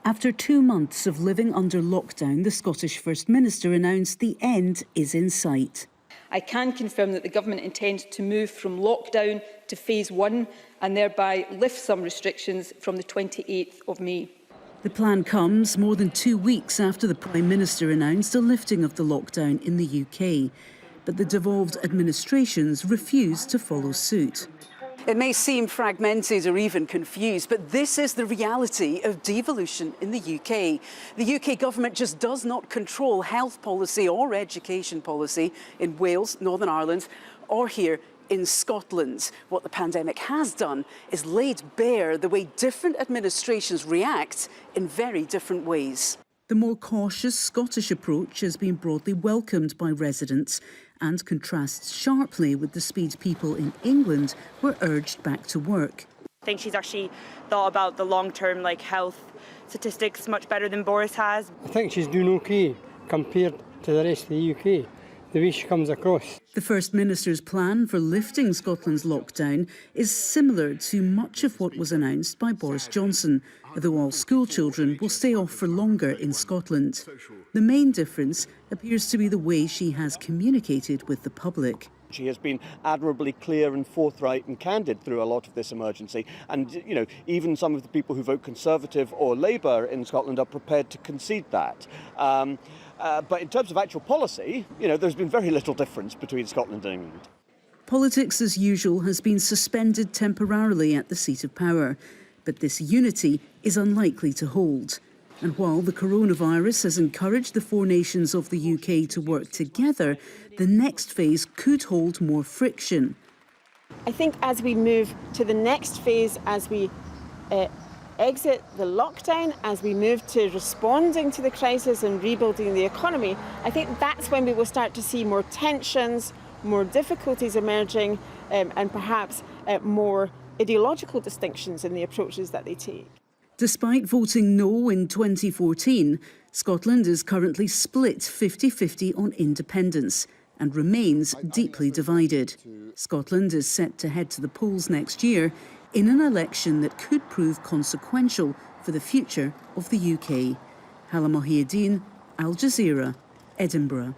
After 2 months of living under lockdown, the Scottish First Minister announced the end is in sight. I can confirm that the Government intends to move from lockdown to phase 1 and thereby lift some restrictions from the 28th of May. The plan comes more than 2 weeks after the Prime Minister announced a lifting of the lockdown in the UK. But the devolved administrations refused to follow suit. It may seem fragmented or even confused, but this is the reality of devolution in the UK. The UK government just does not control health policy or education policy in Wales, Northern Ireland, or here in Scotland. What the pandemic has done is laid bare the way different administrations react in very different ways. The more cautious Scottish approach has been broadly welcomed by residents and contrasts sharply with the speed people in England were urged back to work. I think she's actually thought about the long-term health statistics much better than Boris has. I think she's doing OK compared to the rest of the UK, the way she comes across. The First Minister's plan for lifting Scotland's lockdown is similar to much of what was announced by Boris Johnson, though all school children will stay off for longer in Scotland. The main difference appears to be the way she has communicated with the public. She has been admirably clear and forthright and candid through a lot of this emergency. And, even some of the people who vote Conservative or Labour in Scotland are prepared to concede that. But in terms of actual policy, there's been very little difference between Scotland and England. Politics, as usual, has been suspended temporarily at the seat of power. But this unity is unlikely to hold. And while the coronavirus has encouraged the 4 nations of the UK to work together, the next phase could hold more friction. I think as we move to the next phase, as we exit the lockdown, as we move to responding to the crisis and rebuilding the economy, I think that's when we will start to see more tensions, more difficulties emerging, and perhaps more ideological distinctions in the approaches that they take. Despite voting no in 2014, Scotland is currently split 50-50 on independence and remains deeply divided. Scotland is set to head to the polls next year in an election that could prove consequential for the future of the UK. Halla, Mohieddeen, Al Jazeera, Edinburgh.